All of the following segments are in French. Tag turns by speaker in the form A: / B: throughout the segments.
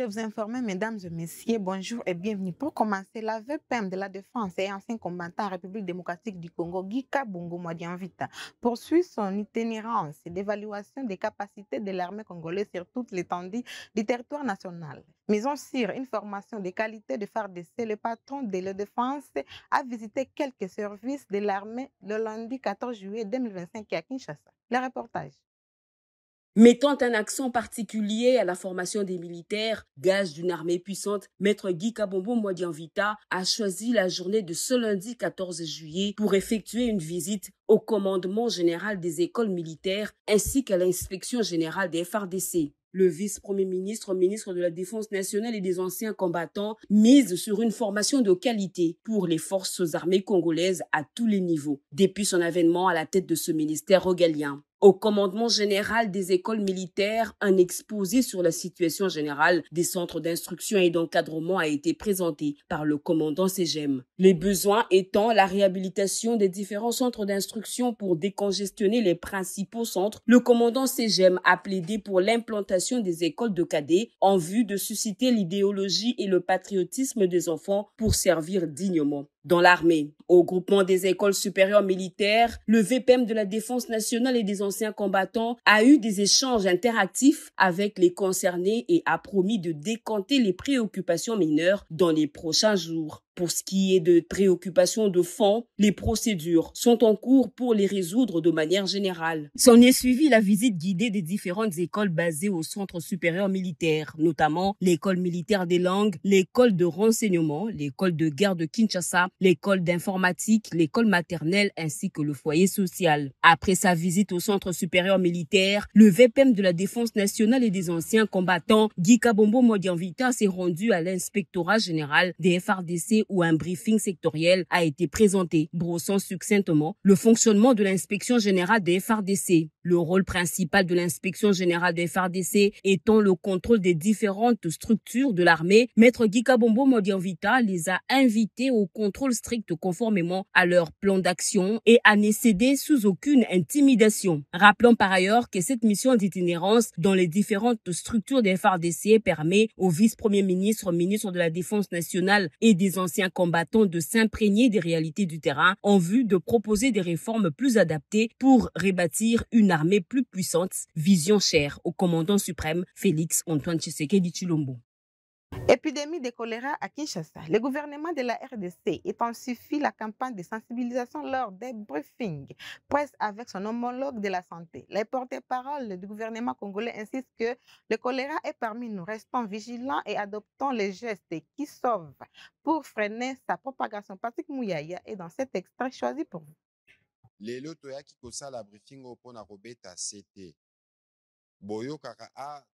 A: vous informer, mesdames et messieurs, bonjour et bienvenue. Pour commencer, la VPM de la Défense et ancien combattant en République démocratique du Congo, Guy Kabongo Modianvita, poursuit son itinérance d'évaluation des capacités de l'armée congolaise sur toute l'étendue du territoire national. Mais aussi une formation de qualité de FARDC, le patron de la Défense a visité quelques services de l'armée le lundi 14 juillet 2025 à Kinshasa. Le reportage.
B: Mettant un accent particulier à la formation des militaires, gage d'une armée puissante, Maître Guy Kabongo Modianvita a choisi la journée de ce lundi 14 juillet pour effectuer une visite au commandement général des écoles militaires ainsi qu'à l'inspection générale des FARDC. Le vice-premier ministre, ministre de la Défense nationale et des anciens combattants, mise sur une formation de qualité pour les forces armées congolaises à tous les niveaux, depuis son avènement à la tête de ce ministère régalien. Au commandement général des écoles militaires, un exposé sur la situation générale des centres d'instruction et d'encadrement a été présenté par le commandant Ségem. Les besoins étant la réhabilitation des différents centres d'instruction pour décongestionner les principaux centres, le commandant Ségem a plaidé pour l'implantation des écoles de cadets en vue de susciter l'idéologie et le patriotisme des enfants pour servir dignement dans l'armée. Au groupement des écoles supérieures militaires, le VPM de la Défense nationale et des anciens combattants a eu des échanges interactifs avec les concernés et a promis de décanter les préoccupations mineures dans les prochains jours. Pour ce qui est de préoccupations de fond, les procédures sont en cours pour les résoudre de manière générale. S'en est suivi la visite guidée des différentes écoles basées au centre supérieur militaire, notamment l'école militaire des langues, l'école de renseignement, l'école de guerre de Kinshasa, l'école d'informatique, l'école maternelle ainsi que le foyer social. Après sa visite au centre supérieur militaire, le VPM de la Défense nationale et des anciens combattants, Guy Kabongo Modianvita, s'est rendu à l'inspectorat général des FARDC où un briefing sectoriel a été présenté, brossant succinctement le fonctionnement de l'inspection générale des FARDC. Le rôle principal de l'inspection générale des FARDC étant le contrôle des différentes structures de l'armée, Maître Guy Kabongo Modianvita les a invités au contrôle strict conformément à leur plan d'action et à ne céder sous aucune intimidation. Rappelons par ailleurs que cette mission d'itinérance dans les différentes structures des FARDC permet au vice-premier ministre, ministre de la Défense nationale et des anciens combattants de s'imprégner des réalités du terrain en vue de proposer des réformes plus adaptées pour rebâtir une armée plus puissante, vision chère au commandant suprême Félix Antoine Tshisekedi Tshilombo.
A: Épidémie de choléra à Kinshasa. Le gouvernement de la RDC intensifie la campagne de sensibilisation lors des briefings presse avec son homologue de la santé. Les porte-paroles du gouvernement congolais insistent que le choléra est parmi nous. Restons vigilants et adoptons les gestes qui sauvent pour freiner sa propagation. Patrick Mouyaya est dans cet extrait choisi pour vous.
C: Lelo toyaki kosala briefing opona kobeta CT. Boyo kaka a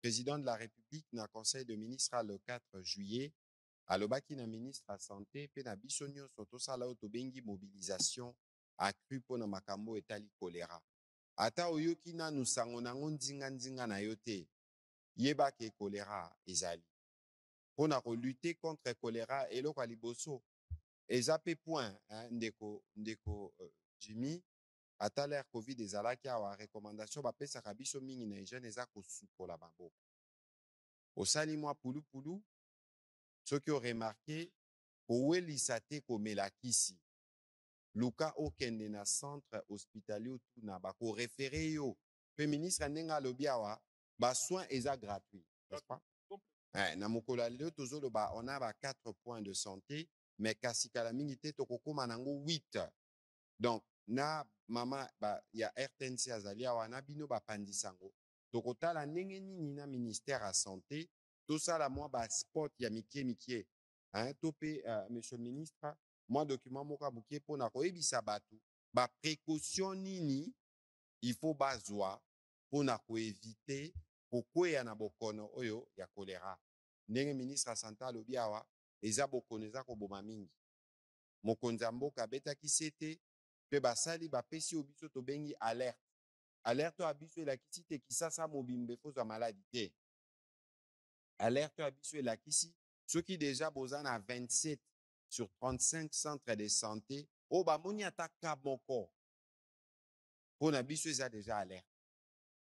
C: président de la République na conseil de ministres le 4 juillet alobaki na ministre à santé pe na biso nyonso tosala oyo tobengi mobilisation accrue pona makambo etali choléra. Ata oyoki nanu sango nango ndinga na yo te, yeba ke choléra ezali. Pona lutter contre choléra eloko ya liboso eza pe point ndeko Jimmy ata l'air Covid ezalaki awa recommandation bapesaka biso mingi na hygiène eza kosukola maboko. Osali mwa pulu soki o remarqué kowelisa te komela kisi. Luka okende na centre hospitalier otuna bako référé yo. Pe ministre ndenge alobi awa ba soins eza gratuit, n'est-ce pas? Na mokolo ya lelo tozoloba on a 4 points de santé mais kasi kala mingi te tokokoma nango 8. Donc na mama ya RTNC azali awa na bino bapandisango tokotala ndenge nini na ministère à santé tosala mwa ba spot ya mikie topé monsieur le ministre moi document moko bukie pona koyebisa bato ba précaution nini il faut bazwa pona ko éviter kokwea na bokono oyo ya choléra. Ndenge ministre à santé alobi awa eza bokono eza koboma mingi. Mokonzi ya mboka betaki sete pe basali bapesi obiso tobengi alerte. Alerte abiso elakisi te kisasa mobimbe fozwa maladi te. Alerte abiso elakisi soki déjà boza na 27 sur 35 centres de santé o bamoni ata ka moko. Pona biso eza déjà alerte.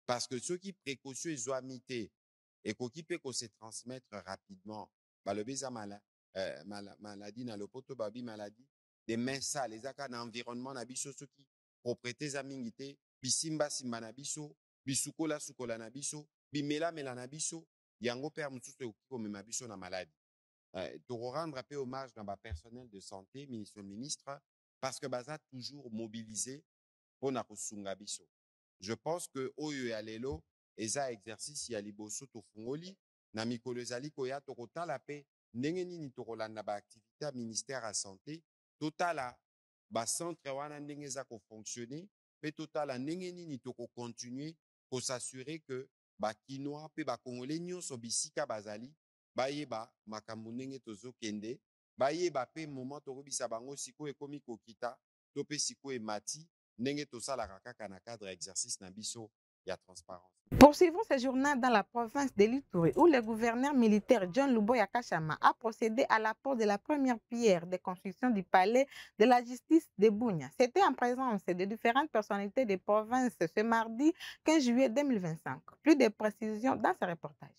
C: Parce que ceux qui précaution ezwami te et qui peut se transmettre rapidement. Balobeza maladie na lopoto babi maladie des mains sales les aka na environnement na biso soki propriété za mingité bisimba simba na biso bisukola sukola na biso bimela mela na biso yango père mususu ko mema biso na maladie. Pour rendre un peu hommage dans le personnel de santé, ministre, parce que baza toujours mobilisé pour na kusunga biso. Je pense que oyo ya lelo eza exercice ya liboso to fungoli na mikolo ezali koya to kotala pe ndenge nini to kolanda ba activité ya ministère ya santé totala ba centre wana ndenge za ko fonctionner pe totala ndenge nini to ko continuer pour s'assurer que ba kinois pe ba congolais nyonso bisika bazali bayeba makambo ndenge tozokende bayeba pe moment tokobisa bango siko ekomi kokita to pe siko emati ndenge tosalaka kaka na cadre exercice na biso ya transparence.
A: Poursuivons ce journal dans la province de l'Ituri où le gouverneur militaire John Luboya Kachama a procédé à l'apport de la première pierre de construction du palais de la justice de Bunia. C'était en présence de différentes personnalités des provinces ce mardi 15 juillet 2025. Plus de précisions dans ce reportage.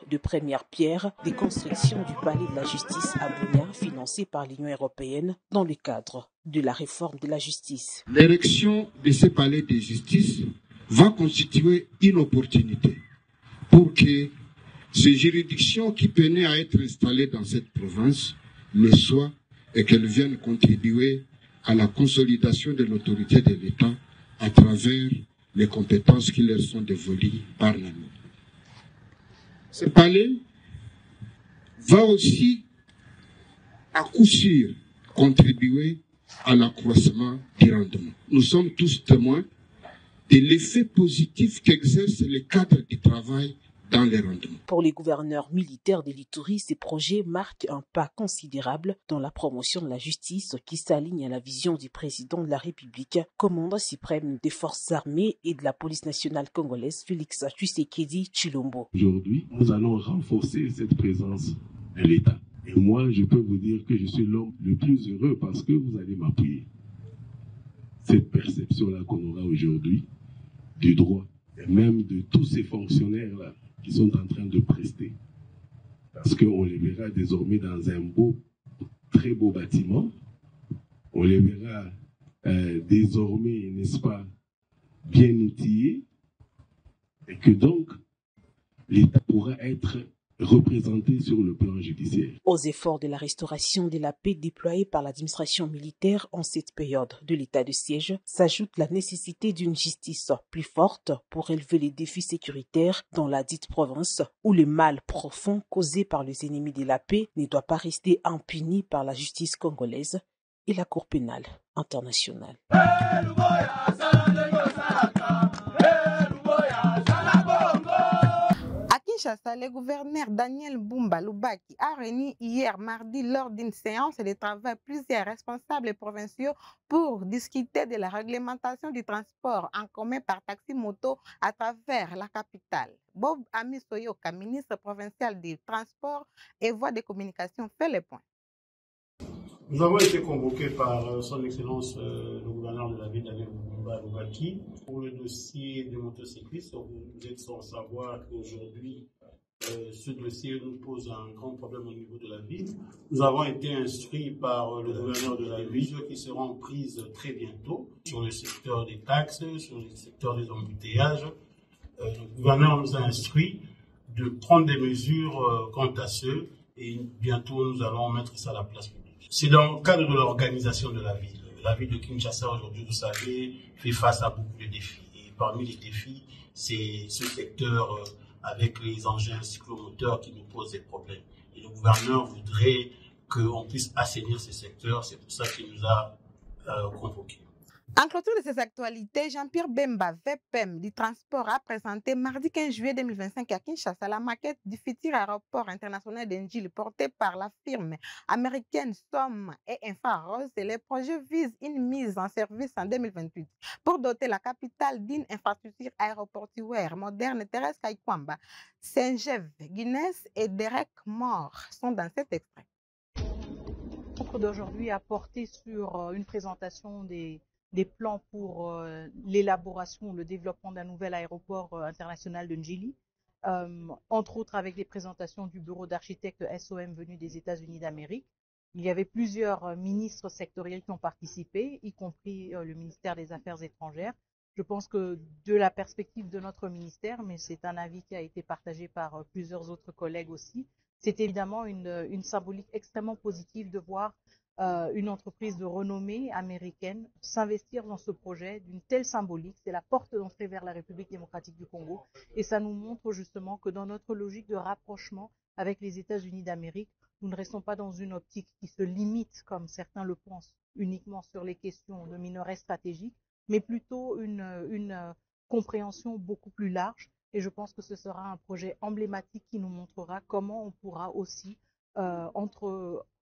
D: De première pierre des constructions du palais de la justice à Bunia, financé par l'Union européenne dans le cadre de la réforme de la justice.
E: L'érection de ce palais de justice va constituer une opportunité pour que ces juridictions qui peinaient à être installées dans cette province le soient et qu'elles viennent contribuer à la consolidation de l'autorité de l'État à travers les compétences qui leur sont dévolues par la loi. Ce palais va aussi, à coup sûr, contribuer à l'accroissement du rendement. Nous sommes tous témoins de l'effet positif qu'exerce le cadre du travail dans les rendements.
D: Pour les gouverneurs militaires de l'Ituri, ces projets marquent un pas considérable dans la promotion de la justice qui s'aligne à la vision du président de la République, commandant suprême des forces armées et de la police nationale congolaise, Félix Tshisekedi Tshilombo.
F: Aujourd'hui, nous allons renforcer cette présence de l'État. Et moi, je peux vous dire que je suis l'homme le plus heureux parce que vous allez m'appuyer. Cette perception-là qu'on aura aujourd'hui du droit, et même de tous ces fonctionnaires-là qui sont en train de prester. Parce qu'on les verra désormais dans un très beau bâtiment. On les verra désormais, n'est-ce pas, bien outillés. Et que donc, l'État pourra être représenté sur le plan judiciaire.
D: Aux efforts de la restauration de la paix déployés par l'administration militaire en cette période de l'état de siège s'ajoute la nécessité d'une justice plus forte pour relever les défis sécuritaires dans la dite province où le mal profond causé par les ennemis de la paix ne doit pas rester impuni par la justice congolaise et la Cour pénale internationale.
A: Le gouverneur Daniel Bumba Lubaki a réuni hier mardi lors d'une séance de travail plusieurs responsables provinciaux pour discuter de la réglementation du transport en commun par taxi-moto à travers la capitale. Bob Amisoyoka, ministre provincial du transport et voies de communication, fait le point.
G: Nous avons été convoqués par son Excellence le gouverneur de la ville Daniel Bumba Lubaki pour le dossier des motocyclistes. Vous êtes sans savoir qu'aujourd'hui, ce dossier nous pose un grand problème au niveau de la ville. Nous avons été instruits par le gouverneur de la ville qui seront prises très bientôt sur le secteur des taxes, sur le secteur des embouteillages. Le gouverneur nous a instruits de prendre des mesures quant à ce et bientôt nous allons mettre ça à la place publique. C'est dans le cadre de l'organisation de la ville. La ville de Kinshasa aujourd'hui, vous savez, fait face à beaucoup de défis. Et parmi les défis, c'est ce secteur avec les engins cyclomoteurs qui nous posent des problèmes. Et le gouverneur voudrait qu'on puisse assainir ce secteur. C'est pour ça qu'il nous a convoqués.
A: En clôture de ces actualités, Jean-Pierre Bemba, VPM du transport, a présenté mardi 15 juillet 2025 à Kinshasa la maquette du futur aéroport international d'Njili porté par la firme américaine Somme et Infrarose. Le projet vise une mise en service en 2028 pour doter la capitale d'une infrastructure aéroportuaire moderne. Thérèse Kaikwamba, Saint-Jev, Guinness et Derek Moore sont dans cet extrait.
H: Le rencontre d'aujourd'hui a porté sur une présentation des plans pour l'élaboration, le développement d'un nouvel aéroport international de Njili. entre autres avec les présentations du bureau d'architectes SOM venu des États-Unis d'Amérique. Il y avait plusieurs ministres sectoriels qui ont participé, y compris le ministère des Affaires étrangères. Je pense que de la perspective de notre ministère, mais c'est un avis qui a été partagé par plusieurs autres collègues aussi, c'est évidemment une symbolique extrêmement positive de voir une entreprise de renommée américaine s'investir dans ce projet d'une telle symbolique. C'est la porte d'entrée vers la République démocratique du Congo et ça nous montre justement que dans notre logique de rapprochement avec les États-Unis d'Amérique, nous ne restons pas dans une optique qui se limite, comme certains le pensent, uniquement sur les questions de minerais stratégiques, mais plutôt une compréhension beaucoup plus large. Et je pense que ce sera un projet emblématique qui nous montrera comment on pourra aussi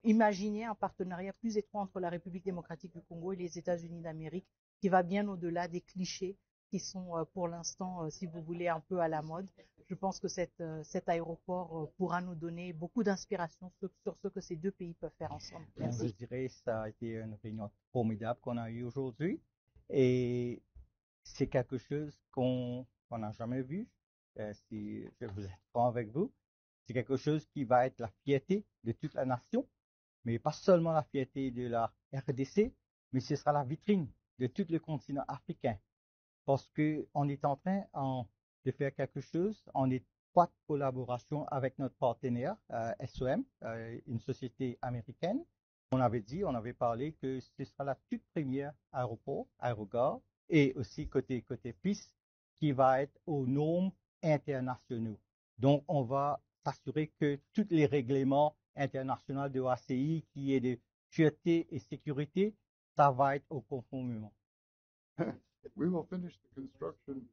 H: imaginer un partenariat plus étroit entre la République démocratique du Congo et les États-Unis d'Amérique, qui va bien au-delà des clichés qui sont pour l'instant, si vous voulez, un peu à la mode. Je pense que cet aéroport pourra nous donner beaucoup d'inspiration sur ce que ces deux pays peuvent faire ensemble. Merci.
I: Donc, je dirais que ça a été une réunion formidable qu'on a eue aujourd'hui et c'est quelque chose qu'on n'a jamais vu, si je vous êtes franc avec vous. C'est quelque chose qui va être la fierté de toute la nation, mais pas seulement la fierté de la RDC, mais ce sera la vitrine de tout le continent africain. Parce qu'on est en train de faire quelque chose en étroite collaboration avec notre partenaire SOM, une société américaine. On avait parlé que ce sera la toute première aérogare, et aussi côté piste, qui va être aux normes internationaux. Donc, on va s'assurer que tous les règlements internationaux de l'OACI, qui est de sûreté et sécurité, ça va être au conformément.
J: We will finish the construction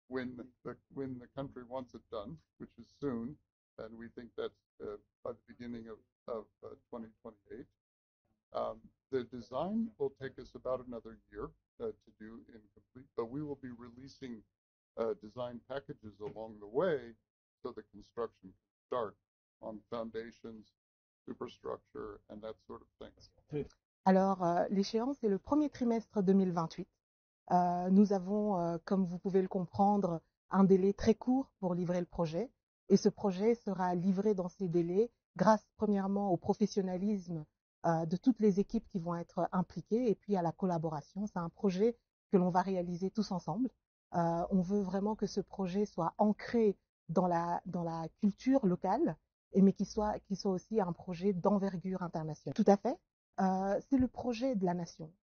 J: when the country wants it done, which is soon, and we think that's by the beginning of 2028. The design will take us about another year to do incomplete, but we will be releasing design packages along the way so the construction can start on foundations, superstructure, and that sort of thing.
K: Alors, l'échéance est le premier trimestre 2028. Nous avons, comme vous pouvez le comprendre, un délai très court pour livrer le projet. Et ce projet sera livré dans ces délais grâce premièrement au professionnalisme de toutes les équipes qui vont être impliquées et puis à la collaboration. C'est un projet que l'on va réaliser tous ensemble. On veut vraiment que ce projet soit ancré dans la culture locale, mais qu'il soit aussi un projet d'envergure internationale. Tout à fait. C'est le projet de la nation.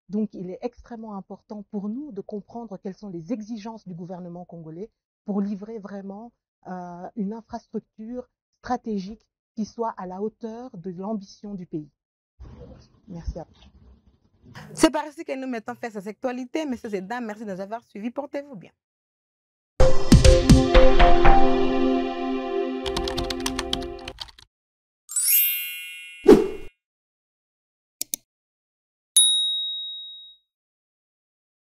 K: Donc, il est extrêmement important pour nous de comprendre quelles sont les exigences du gouvernement congolais pour livrer vraiment une infrastructure stratégique qui soit à la hauteur de l'ambition du pays. Merci à vous.
A: C'est par ici que nous mettons fin à cette actualité. Messieurs et dames, merci de nous avoir suivis. Portez-vous bien.